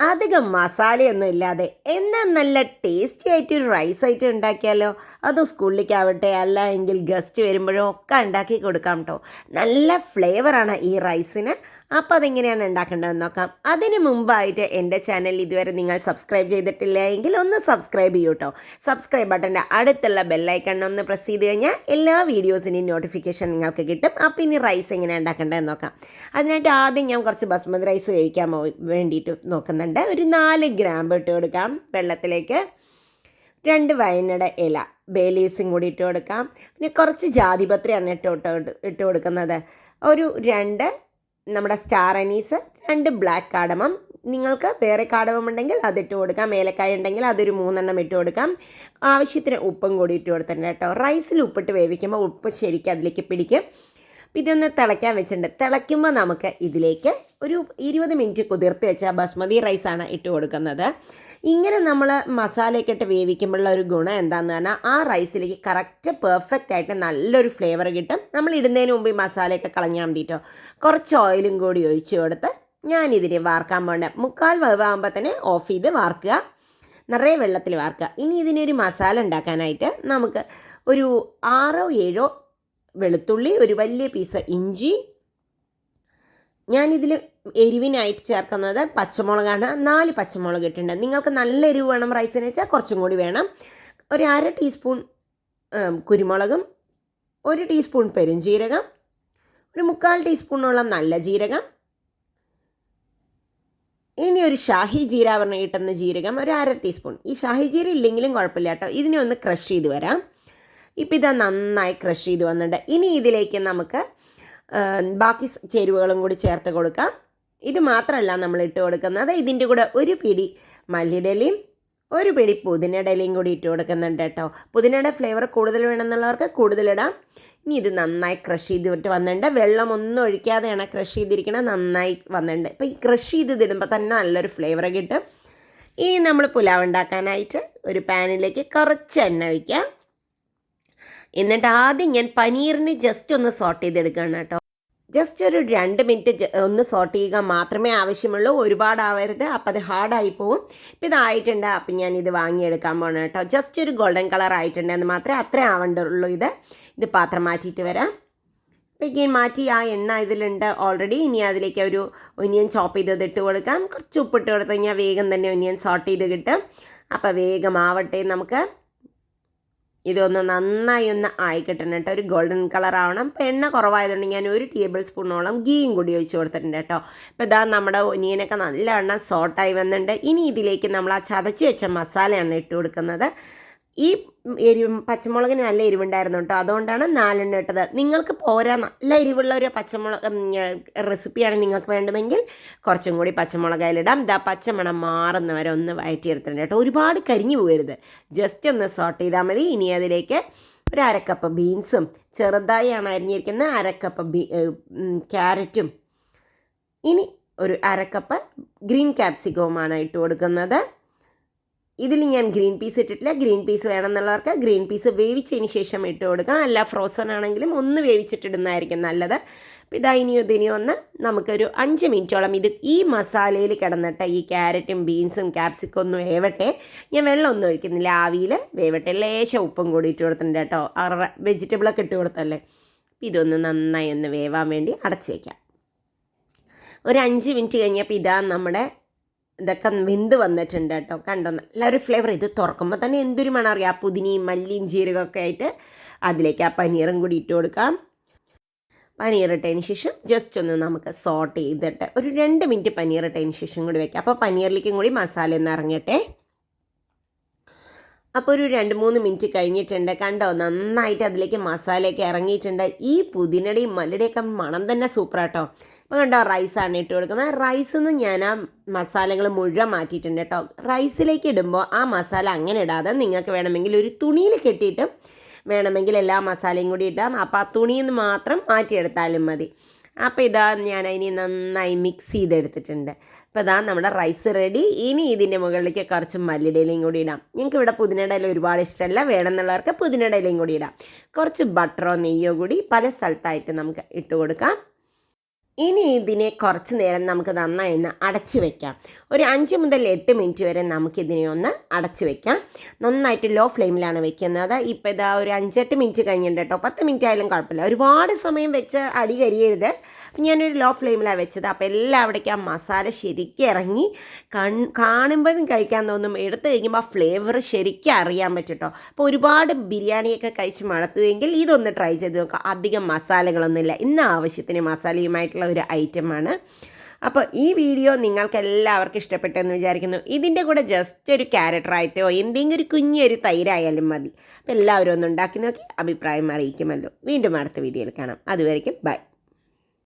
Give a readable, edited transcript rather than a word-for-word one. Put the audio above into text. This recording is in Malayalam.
അധികം മസാലയൊന്നും ഇല്ലാതെ എന്നാൽ നല്ല ടേസ്റ്റി ആയിട്ട് ഒരു റൈസ് ഐറ്റം ഉണ്ടാക്കിയാലോ. അത് സ്കൂളിലേക്കാവട്ടെ അല്ല എങ്കിൽ ഗസ്റ്റ് വരുമ്പോഴും ഒക്കെ ഉണ്ടാക്കി കൊടുക്കാം കേട്ടോ. നല്ല ഫ്ലേവറാണ് ഈ റൈസിന്. അപ്പോൾ അതെങ്ങനെയാണ് ഉണ്ടാക്കേണ്ടതെന്ന് നോക്കാം. അതിന് മുമ്പായിട്ട് എൻ്റെ ചാനൽ ഇതുവരെ നിങ്ങൾ സബ്സ്ക്രൈബ് ചെയ്തിട്ടില്ല എങ്കിൽ ഒന്ന് സബ്സ്ക്രൈബ് ചെയ്യൂ കേട്ടോ. സബ്സ്ക്രൈബ് ബട്ടൻ്റെ അടുത്തുള്ള ബെല്ലൈക്കൺ ഒന്ന് പ്രസ് ചെയ്ത് കഴിഞ്ഞാൽ എല്ലാ വീഡിയോസിൻ്റെയും നോട്ടിഫിക്കേഷൻ നിങ്ങൾക്ക് കിട്ടും. അപ്പോൾ ഇനി റൈസ് എങ്ങനെയാണ് ഉണ്ടാക്കേണ്ടതെന്ന് നോക്കാം. അതിനായിട്ട് ആദ്യം ഞാൻ കുറച്ച് ബസ്മതി റൈസ് വേവിക്കാൻ വേണ്ടിയിട്ട് നോക്കുന്നുണ്ട്. ഒരു 4 ഗ്രാമ്പ് ഇട്ട് കൊടുക്കാം വെള്ളത്തിലേക്ക്. 2 വയനയുടെ ഇല ബേ ലീവ്സും കൂടി ഇട്ട് കൊടുക്കാം. പിന്നെ കുറച്ച് ജാതിപത്രിയാണ് ഇട്ട് കൊടുക്കുന്നത്. ഒരു 2 നമ്മുടെ സ്റ്റാർ അനീസ്, 2 ബ്ലാക്ക് കാടമം. നിങ്ങൾക്ക് വേറെ കാടമം ഉണ്ടെങ്കിൽ അതിട്ട് കൊടുക്കാം. ഏലക്കായ ഉണ്ടെങ്കിൽ അതൊരു 3 ഇട്ട് കൊടുക്കാം. ആവശ്യത്തിന് ഉപ്പും കൂടി ഇട്ട് കൊടുത്തിട്ടുണ്ട് കേട്ടോ. റൈസിൽ ഉപ്പിട്ട് വേവിക്കുമ്പോൾ ഉപ്പ് ശരിക്കും അതിലേക്ക് പിടിക്കും. ഇതൊന്ന് തിളയ്ക്കാൻ വെച്ചിട്ടുണ്ട്. തിളയ്ക്കുമ്പോൾ നമുക്ക് ഇതിലേക്ക് ഒരു 20 മിനിറ്റ് കുതിർത്ത് വെച്ച ബസ്മതി റൈസാണ് ഇട്ട് കൊടുക്കുന്നത്. ഇങ്ങനെ നമ്മൾ മസാലയൊക്കെ ഇട്ട് വേവിക്കുമ്പോഴുള്ള ഒരു ഗുണം എന്താണെന്ന് പറഞ്ഞാൽ ആ റൈസിലേക്ക് കറക്റ്റ് പെർഫെക്റ്റ് ആയിട്ട് നല്ലൊരു ഫ്ലേവർ കിട്ടും. നമ്മൾ ഇടുന്നതിന് മുമ്പ് ഈ മസാലയൊക്കെ കളഞ്ഞാൽ മതിട്ടോ. കുറച്ച് ഓയിലും കൂടി ഒഴിച്ച് കൊടുത്ത് ഞാനിതിനെ വാർക്കാൻ പോകണ്ട. 3/4 വേവാകുമ്പോൾ തന്നെ ഓഫ് ചെയ്ത് വാർക്കുക. നിറയെ വെള്ളത്തിൽ വാർക്കുക. ഇനി ഇതിനൊരു മസാല ഉണ്ടാക്കാനായിട്ട് നമുക്ക് ഒരു 6 7 വെളുത്തുള്ളി, ഒരു വലിയ പീസ് ഇഞ്ചി. ഞാനിതിൽ എരിവിനായിട്ട് ചേർക്കുന്നത് പച്ചമുളകാണ്. 4 പച്ചമുളക് ഇട്ടിട്ടുണ്ട്. നിങ്ങൾക്ക് നല്ല എരിവ് വേണം റൈസിന് വെച്ചാൽ കുറച്ചും കൂടി വേണം. ഒരു 1/2 ടീസ്പൂൺ കുരുമുളകും, 1 ടീസ്പൂൺ പെരുംജീരകം, ഒരു 3/4 ടീസ്പൂണോളം നല്ല ജീരകം. ഇനി ഒരു ഷാഹി ജീര പറഞ്ഞ് കിട്ടുന്ന ജീരകം ഒരു 1/2 ടീസ്പൂൺ. ഈ ഷാഹി ജീര ഇല്ലെങ്കിലും കുഴപ്പമില്ല കേട്ടോ. ഇതിനെ ഒന്ന് ക്രഷ് ചെയ്ത് വരാം. ഇപ്പം ഇതാ നന്നായി ക്രഷ് ചെയ്ത് വന്നിട്ടുണ്ട്. ഇനി ഇതിലേക്ക് നമുക്ക് ബാക്കി ചേരുവകളും കൂടി ചേർത്ത് കൊടുക്കാം. ഇത് മാത്രമല്ല നമ്മൾ ഇട്ട് കൊടുക്കുന്നത്. ഇതിൻ്റെ കൂടെ ഒരു പിടി മല്ലിയിലയും ഒരു പിടി പുതിനയിലയും കൂടി ഇട്ട് കൊടുക്കുന്നുണ്ട് കേട്ടോ. പുതിനയുടെ ഫ്ലേവർ കൂടുതൽ വേണമെന്നുള്ളവർക്ക് കൂടുതലിടാം. ഇനി ഇത് നന്നായി ക്രഷ് ചെയ്തിട്ട് വന്നിട്ടുണ്ട്. വെള്ളം ഒന്നും ഒഴിക്കാതെയാണ് ക്രഷ് ചെയ്തിരിക്കുന്നത്. നന്നായി വന്നിട്ടുണ്ട്. ഇപ്പോൾ ഈ ക്രഷ് ചെയ്തിടുമ്പോൾ തന്നെ നല്ലൊരു ഫ്ലേവർ കിട്ടും. ഇനി നമ്മൾ പുലാവ് ഉണ്ടാക്കാനായിട്ട് ഒരു പാനിലേക്ക് കുറച്ച് എണ്ണ ഒഴിക്കാം. എന്നിട്ട് ആദ്യം ഞാൻ പനീറിന് ജസ്റ്റ് ഒന്ന് സോട്ട് ചെയ്തെടുക്കുകയാണ് കേട്ടോ. ജസ്റ്റ് ഒരു 2 മിനിറ്റ് ഒന്ന് സോട്ട് ചെയ്യുക മാത്രമേ ആവശ്യമുള്ളൂ. ഒരുപാടാവരുത്, അപ്പോൾ അത് ഹാർഡായി പോവും. ഇപ്പം ഇതായിട്ടുണ്ട്. അപ്പം ഞാനിത് വാങ്ങിയെടുക്കാൻ പോകണം കേട്ടോ. ജസ്റ്റ് ഒരു ഗോൾഡൻ കളർ ആയിട്ടുണ്ടെന്ന് മാത്രമേ അത്രേ ആവേണ്ടുള്ളൂ. ഇത് പാത്രം മാറ്റിയിട്ട് വരാം. അപ്പം മാറ്റി ആ എണ്ണ ഇതിലുണ്ട് ഓൾറെഡി. ഇനി അതിലേക്ക് ഒരു ഒനിയൻ ചോപ്പ് ചെയ്തത് ഇട്ട് കൊടുക്കാം. കുറച്ച് ഉപ്പിട്ട് കൊടുത്തു കഴിഞ്ഞാൽ വേഗം തന്നെ ഒനിയൻ സോട്ട് ചെയ്ത് കിട്ടും. അപ്പോൾ വേഗം ആവട്ടെ. നമുക്ക് ഇതൊന്ന് നന്നായി ഒന്ന് ആയി കിട്ടണം കേട്ടോ. ഒരു ഗോൾഡൻ കളർ ആവണം. അപ്പോൾ എണ്ണ കുറവായതുകൊണ്ട് ഞാൻ 1 ടേബിൾ സ്പൂണോളം ഗീയും കൂടി ഒഴിച്ച് കൊടുത്തിട്ടുണ്ട് കേട്ടോ. അപ്പോൾ ഇതാ നമ്മുടെ ഒനിയനൊക്കെ നല്ലവണ്ണം സോട്ടായി വന്നിട്ടുണ്ട്. ഇനി ഇതിലേക്ക് നമ്മൾ ആ ചതച്ച് വെച്ച മസാലയാണ് ഇട്ട് കൊടുക്കുന്നത്. ഈ പച്ചമുളകിന് നല്ല എരിവുണ്ടായിരുന്നു കേട്ടോ. അതുകൊണ്ടാണ് 4 ഇട്ടത്. നിങ്ങൾക്ക് പോരാ, നല്ല എരിവുള്ള ഒരു പച്ചമുളക് റെസിപ്പിയാണ് നിങ്ങൾക്ക് വേണ്ടുമെങ്കിൽ കുറച്ചും കൂടി പച്ചമുളക് അതിലിടാം. ഇതാ പച്ചമണം മാറുന്നവരെ ഒന്ന് വഴറ്റിയെടുത്തിട്ടുണ്ട് കേട്ടോ. ഒരുപാട് കരിഞ്ഞു പോകരുത്, ജസ്റ്റ് ഒന്ന് സോട്ട് ചെയ്താൽ മതി. ഇനി അതിലേക്ക് ഒരു 1/2 കപ്പ് ബീൻസും, ചെറുതായാണ് അരിഞ്ഞിരിക്കുന്ന 1/2 കപ്പ് ക്യാരറ്റും, ഇനി ഒരു 1/2 കപ്പ് ഗ്രീൻ ക്യാപ്സിക്കവുമാണ് ഇട്ട് കൊടുക്കുന്നത്. ഇതിൽ ഞാൻ ഗ്രീൻ പീസ് ഇട്ടിട്ടില്ല. ഗ്രീൻ പീസ് വേണമെന്നുള്ളവർക്ക് ഗ്രീൻ പീസ് വേവിച്ചതിന് ശേഷം ഇട്ട് കൊടുക്കാം. അല്ല ഫ്രോസൺ ആണെങ്കിലും ഒന്ന് വേവിച്ചിട്ടിടുന്നതായിരിക്കും നല്ലത്. അപ്പോൾ ഇതിനി ഒന്ന് നമുക്കൊരു 5 മിനിറ്റോളം ഈ മസാലയിൽ കിടന്നിട്ട് ഈ ക്യാരറ്റും ബീൻസും ക്യാപ്സിക്കും ഒന്ന് വേവട്ടെ. ഞാൻ വെള്ളമൊന്നും ഒഴിക്കുന്നില്ല, ആവിയിൽ വേവട്ടെ. ലേശം ഉപ്പും കൂടി ഇട്ട് കൊടുത്തിട്ടുണ്ട് കേട്ടോ. വെജിറ്റബിളൊക്കെ ഇട്ട് കൊടുത്തല്ലേ. അപ്പോൾ ഇതൊന്ന് നന്നായി ഒന്ന് വേവാൻ വേണ്ടി അടച്ച് വയ്ക്കാം. ഒരു 5 മിനിറ്റ് കഴിഞ്ഞപ്പോൾ ഇതാ നമ്മുടെ ഇതൊക്കെ വെന്ത് വന്നിട്ടുണ്ട് കേട്ടോ. കണ്ടോ, നല്ലൊരു ഫ്ലേവർ. ഇത് തുറക്കുമ്പോൾ തന്നെ എന്തൊരു മണം അറിയാം. പുതിനയും മല്ലിയും ജീരകമൊക്കെ ആയിട്ട് അതിലേക്ക് ആ പനീറും കൂടി ഇട്ട് കൊടുക്കാം. പനീർ ഇട്ടതിന് ശേഷം ജസ്റ്റ് ഒന്ന് നമുക്ക് സോട്ട് ചെയ്തിട്ട് ഒരു 2 മിനിറ്റ് പനീർ ഇട്ടതിന് ശേഷം കൂടി വയ്ക്കാം. അപ്പോൾ പനീറിലേക്കും കൂടി മസാല ഒന്ന് ഇറങ്ങട്ടെ. അപ്പോൾ ഒരു 2-3 മിനിറ്റ് കഴിഞ്ഞിട്ടുണ്ട്. കണ്ടോ, നന്നായിട്ട് അതിലേക്ക് മസാലയൊക്കെ ഇറങ്ങിയിട്ടുണ്ട്. ഈ പുതിനയുടെയും മല്ലിയുടെയൊക്കെ മണം തന്നെ സൂപ്പറാട്ടോ. അപ്പോൾ കണ്ടോ, റൈസാണ് ഇട്ട് കൊടുക്കുന്നത്. റൈസിൽ നിന്ന് ഞാൻ ആ മസാലകൾ മുഴുവൻ മാറ്റിയിട്ടുണ്ട് കേട്ടോ. റൈസിലേക്ക് ഇടുമ്പോൾ ആ മസാല അങ്ങനെ ഇടാതെ നിങ്ങൾക്ക് വേണമെങ്കിൽ ഒരു തുണിയിൽ കെട്ടിയിട്ട് വേണമെങ്കിൽ എല്ലാ മസാലയും കൂടി ഇടാം. അപ്പോൾ ആ തുണിയിൽ നിന്ന് മാത്രം മാറ്റിയെടുത്താലും മതി. അപ്പോൾ ഇതാ ഞാൻ അതിനെ നന്നായി മിക്സ് ചെയ്തെടുത്തിട്ടുണ്ട്. അപ്പോൾ ഇതാ നമ്മുടെ റൈസ് റെഡി. ഇനി ഇതിൻ്റെ മുകളിലേക്ക് കുറച്ച് മല്ലിയിലയും കൂടി ഇടാം. ഞങ്ങൾക്ക് ഇവിടെ പുതിനയുടെ ഇല ഒരുപാട് ഇഷ്ടമല്ല, വേണമെന്നുള്ളവർക്ക് പുതിനയുടെ ഇലയും കൂടി ഇടാം. കുറച്ച് ബട്ടറോ നെയ്യോ കൂടി പല സ്ഥലത്തായിട്ട് നമുക്ക് ഇട്ട് കൊടുക്കാം. ഇനി ഇതിനെ കുറച്ച് നേരം നമുക്ക് നന്നായി ഒന്ന് അടച്ചു വെക്കാം. ഒരു 5 മുതൽ 8 മിനിറ്റ് വരെ നമുക്കിതിനെ ഒന്ന് അടച്ചു വെക്കാം. നന്നായിട്ട് ലോ ഫ്ലെയിമിലാണ് വെക്കുന്നത്. ഇപ്പോൾ ഇതാ ഒരു 5-8 മിനിറ്റ് കഴിഞ്ഞിട്ടുണ്ട് കേട്ടോ. 10 മിനിറ്റ് ആയാലും കുഴപ്പമില്ല, ഒരുപാട് സമയം വെച്ച് അടി കരിയരുത്. ഞാനൊരു ലോ ഫ്ലെയിമിലാണ് വെച്ചത്. അപ്പോൾ എല്ലാവിടേക്കും ആ മസാല ശരിക്കും ഇറങ്ങി കാണുമ്പോഴും കഴിക്കാൻ തോന്നും, എടുത്തു കഴിക്കുമ്പോൾ ആ ഫ്ലേവർ ശരിക്കും അറിയാൻ പറ്റും കേട്ടോ. അപ്പോൾ ഒരുപാട് ബിരിയാണിയൊക്കെ കഴിച്ച് മടത്തുമെങ്കിൽ ഇതൊന്ന് ട്രൈ ചെയ്ത് നോക്കുക. അധികം മസാലകളൊന്നുമില്ല, ഇന്ന് ആവശ്യത്തിന് മസാലയുമായിട്ടുള്ള ഒരു ഐറ്റമാണ്. അപ്പോൾ ഈ വീഡിയോ നിങ്ങൾക്ക് എല്ലാവർക്കും ഇഷ്ടപ്പെട്ടെന്ന് വിചാരിക്കുന്നു. ഇതിൻ്റെ കൂടെ ജസ്റ്റ് ഒരു ക്യാരറ്റ് റായത്തോ എന്തെങ്കിലും ഒരു കുഞ്ഞൊരു തൈരായാലും മതി. അപ്പോൾ എല്ലാവരും ഒന്ന് ഉണ്ടാക്കി നോക്കി അഭിപ്രായം അറിയിക്കുമല്ലോ. വീണ്ടും അടുത്ത വീഡിയോയിൽ കാണാം. അതുവരേക്കും ബൈ.